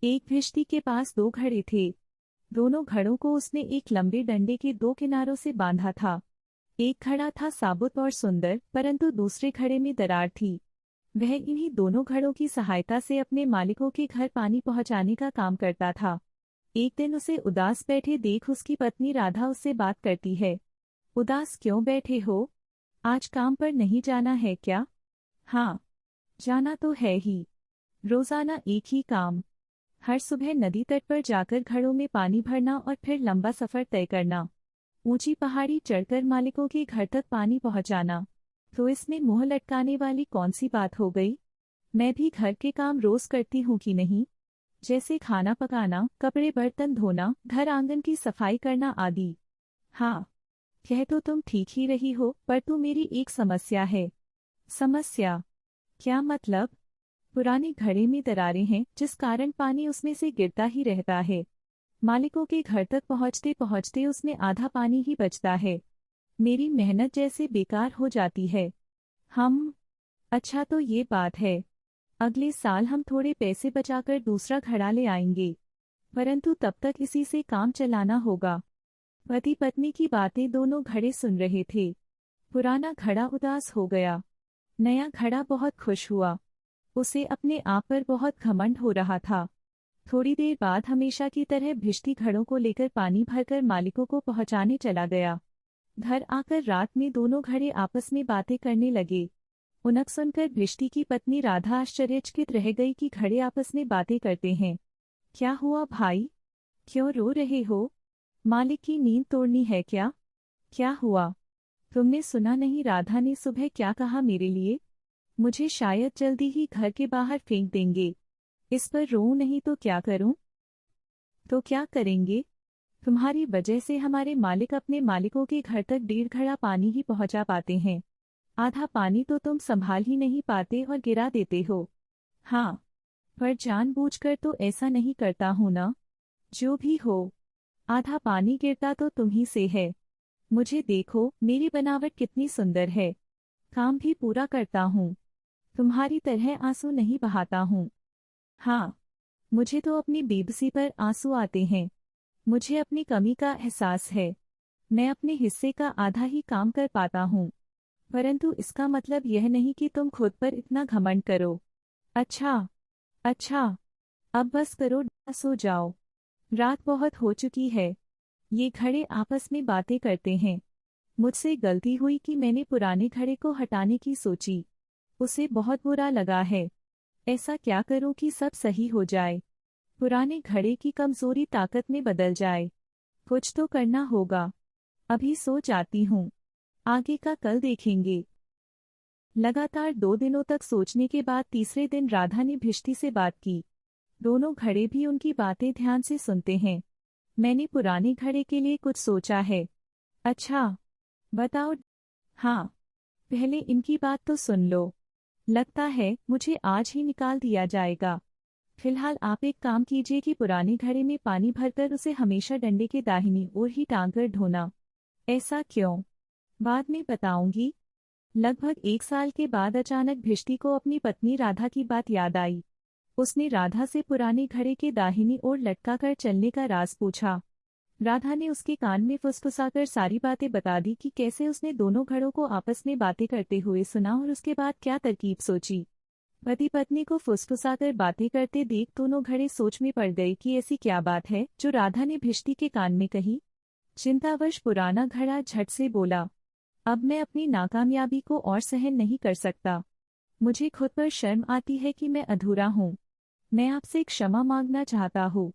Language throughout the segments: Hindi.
एक भिश्ती के पास दो घड़े थे। दोनों घड़ों को उसने एक लंबे डंडे के दो किनारों से बांधा था। एक घड़ा था साबुत और सुंदर, परंतु दूसरे घड़े में दरार थी। वह इन्हीं दोनों घड़ों की सहायता से अपने मालिकों के घर पानी पहुंचाने का काम करता था। एक दिन उसे उदास बैठे देख उसकी पत्नी राधा उससे बात करती है। उदास क्यों बैठे हो? आज काम पर नहीं जाना है क्या? हाँ, जाना तो है ही। रोजाना एक ही काम। हर सुबह नदी तट पर जाकर घड़ों में पानी भरना और फिर लंबा सफर तय करना। ऊंची पहाड़ी चढ़कर मालिकों के घर तक पानी पहुंचाना। तो इसमें मुंह लटकाने वाली कौन सी बात हो गई? मैं भी घर के काम रोज करती हूँ कि नहीं, जैसे खाना पकाना, कपड़े बर्तन धोना, घर आंगन की सफाई करना आदि। हाँ, कह तो तुम ठीक ही रही हो, पर तो मेरी एक समस्या है। समस्या? क्या मतलब? पुराने घड़े में दरारें हैं, जिस कारण पानी उसमें से गिरता ही रहता है। मालिकों के घर तक पहुंचते पहुंचते उसमें आधा पानी ही बचता है। मेरी मेहनत जैसे बेकार हो जाती है। हम अच्छा, तो ये बात है। अगले साल हम थोड़े पैसे बचाकर दूसरा घड़ा ले आएंगे, परंतु तब तक इसी से काम चलाना होगा। पति पत्नी की बातें दोनों घड़े सुन रहे थे। पुराना घड़ा उदास हो गया। नया घड़ा बहुत खुश हुआ। उसे अपने आप पर बहुत घमंड हो रहा था। थोड़ी देर बाद हमेशा की तरह भिश्ती घड़ों को लेकर पानी भरकर मालिकों को पहुंचाने चला गया। घर आकर रात में दोनों घड़े आपस में बातें करने लगे। उनक सुनकर भिश्ती की पत्नी राधा आश्चर्यचकित रह गई कि घड़े आपस में बातें करते हैं। क्या हुआ भाई? क्यों रो रहे हो? मालिक की नींद तोड़नी है क्या? क्या हुआ? तुमने सुना नहीं राधा ने सुबह क्या कहा मेरे लिए? मुझे शायद जल्दी ही घर के बाहर फेंक देंगे। इस पर रोऊं नहीं तो क्या करूं? तो क्या करेंगे? तुम्हारी वजह से हमारे मालिक अपने मालिकों के घर तक 1.5 घड़ा पानी ही पहुंचा पाते हैं। आधा पानी तो तुम संभाल ही नहीं पाते और गिरा देते हो। हाँ, पर जानबूझकर तो ऐसा नहीं करता हूं ना। जो भी हो, आधा पानी गिरता तो तुम ही से है। मुझे देखो, मेरी बनावट कितनी सुंदर है। काम भी पूरा करता हूँ। तुम्हारी तरह आंसू नहीं बहाता हूँ। हाँ, मुझे तो अपनी बेबसी पर आंसू आते हैं। मुझे अपनी कमी का एहसास है। मैं अपने हिस्से का आधा ही काम कर पाता हूँ, परंतु इसका मतलब यह नहीं कि तुम खुद पर इतना घमंड करो। अच्छा, अच्छा, अब बस करो, सो जाओ। रात बहुत हो चुकी है। ये घड़े आपस में बातें करते हैं। मुझसे गलती हुई कि मैंने पुराने घड़े को हटाने की सोची। उसे बहुत बुरा लगा है। ऐसा क्या करूं कि सब सही हो जाए, पुराने घड़े की कमजोरी ताकत में बदल जाए। कुछ तो करना होगा। अभी सो जाती हूँ, आगे का कल देखेंगे। लगातार 2 दिनों तक सोचने के बाद तीसरे दिन राधा ने भिश्ती से बात की। दोनों घड़े भी उनकी बातें ध्यान से सुनते हैं। मैंने पुराने घड़े के लिए कुछ सोचा है। अच्छा, बताओ। हाँ, पहले इनकी बात तो सुन लो। लगता है मुझे आज ही निकाल दिया जाएगा। फिलहाल आप एक काम कीजिए कि पुराने घड़े में पानी भरकर उसे हमेशा डंडे के दाहिनी ओर ही टांग कर ढोना। ऐसा क्यों? बाद में बताऊंगी। लगभग 1 साल के बाद अचानक भिश्ती को अपनी पत्नी राधा की बात याद आई। उसने राधा से पुराने घड़े के दाहिनी ओर लटकाकर चलने का राज पूछा। राधा ने उसके कान में फुसफुसाकर सारी बातें बता दी कि कैसे उसने दोनों घड़ों को आपस में बातें करते हुए सुना और उसके बाद क्या तरकीब सोची। पति पत्नी को फुसफुसाकर बातें करते देख दोनों घड़े सोच में पड़ गए कि ऐसी क्या बात है जो राधा ने भिश्ती के कान में कही। चिंतावश पुराना घड़ा झट से बोला, अब मैं अपनी नाकामयाबी को और सहन नहीं कर सकता। मुझे खुद पर शर्म आती है कि मैं अधूरा हूँ। मैं आपसे क्षमा मांगना चाहता हूँ।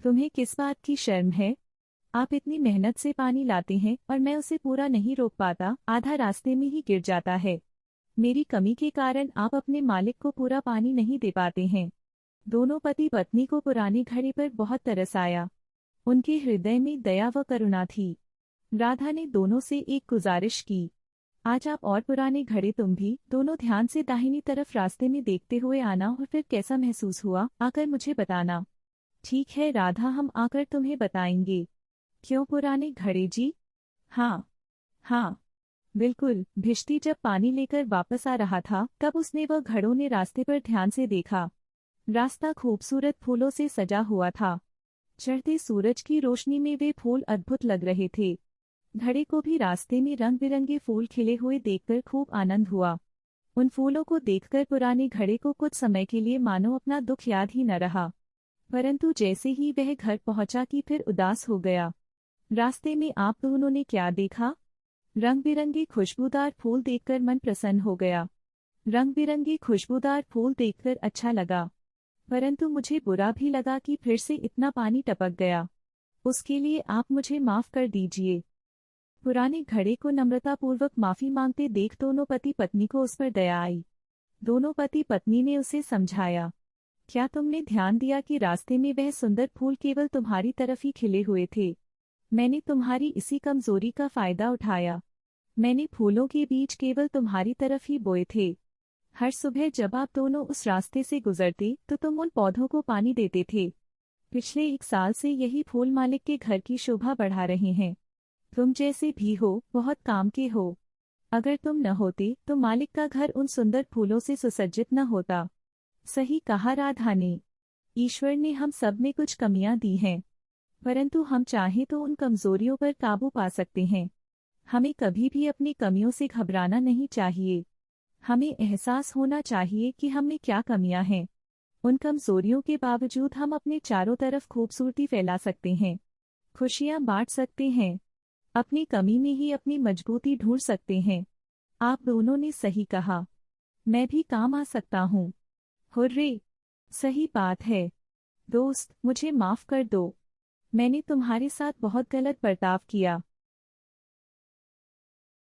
तुम्हें किस बात की शर्म है? आप इतनी मेहनत से पानी लाते हैं और मैं उसे पूरा नहीं रोक पाता, आधा रास्ते में ही गिर जाता है। मेरी कमी के कारण आप अपने मालिक को पूरा पानी नहीं दे पाते हैं। दोनों पति पत्नी को पुराने घड़े पर बहुत तरस आया। उनके हृदय में दया व करुणा थी। राधा ने दोनों से एक गुजारिश की, आज आप और पुराने घड़े तुम भी दोनों ध्यान से दाहिनी तरफ रास्ते में देखते हुए आना और फिर कैसा महसूस हुआ आकर मुझे बताना। ठीक है राधा, हम आकर तुम्हें बताएंगे। क्यों पुराने घड़े जी? हाँ, हाँ, बिल्कुल। भिश्ती जब पानी लेकर वापस आ रहा था तब उसने व घड़ों ने रास्ते पर ध्यान से देखा। रास्ता खूबसूरत फूलों से सजा हुआ था। चढ़ते सूरज की रोशनी में वे फूल अद्भुत लग रहे थे। घड़े को भी रास्ते में रंग बिरंगे फूल खिले हुए देखकर खूब आनंद हुआ। उन फूलों को देखकर पुराने घड़े को कुछ समय के लिए मानो अपना दुख याद ही न रहा। परंतु जैसे ही वह घर पहुंचा कि फिर उदास हो गया। रास्ते में आप दोनों ने क्या देखा? रंग बिरंगे खुशबूदार फूल देखकर मन प्रसन्न हो गया। रंग बिरंगे खुशबूदार फूल देखकर अच्छा लगा, परंतु मुझे बुरा भी लगा कि फिर से इतना पानी टपक गया। उसके लिए आप मुझे माफ कर दीजिए। पुराने घड़े को नम्रतापूर्वक माफी मांगते देख दोनों पति पत्नी को उस पर दया आई। दोनों पति पत्नी ने उसे समझाया, क्या तुमने ध्यान दिया कि रास्ते में वह सुंदर फूल केवल तुम्हारी तरफ ही खिले हुए थे? मैंने तुम्हारी इसी कमजोरी का फायदा उठाया। मैंने फूलों के बीज केवल तुम्हारी तरफ ही बोए थे। हर सुबह जब आप दोनों उस रास्ते से गुजरते तो तुम उन पौधों को पानी देते थे। पिछले 1 साल से यही फूल मालिक के घर की शोभा बढ़ा रहे हैं। तुम जैसे भी हो बहुत काम के हो। अगर तुम न होते तो मालिक का घर उन सुंदर फूलों से सुसज्जित न होता। सही कहा राधा ने। ईश्वर ने हम सब में कुछ कमियां दी हैं, परंतु हम चाहें तो उन कमजोरियों पर काबू पा सकते हैं। हमें कभी भी अपनी कमियों से घबराना नहीं चाहिए। हमें एहसास होना चाहिए कि हम में क्या कमियां हैं। उन कमजोरियों के बावजूद हम अपने चारों तरफ खूबसूरती फैला सकते हैं, खुशियां बांट सकते हैं, अपनी कमी में ही अपनी मजबूती ढूंढ सकते हैं। आप दोनों ने सही कहा। मैं भी काम आ सकता हूँ। हुर्रे! सही बात है। दोस्त, मुझे माफ कर दो। मैंने तुम्हारे साथ बहुत गलत बर्ताव किया।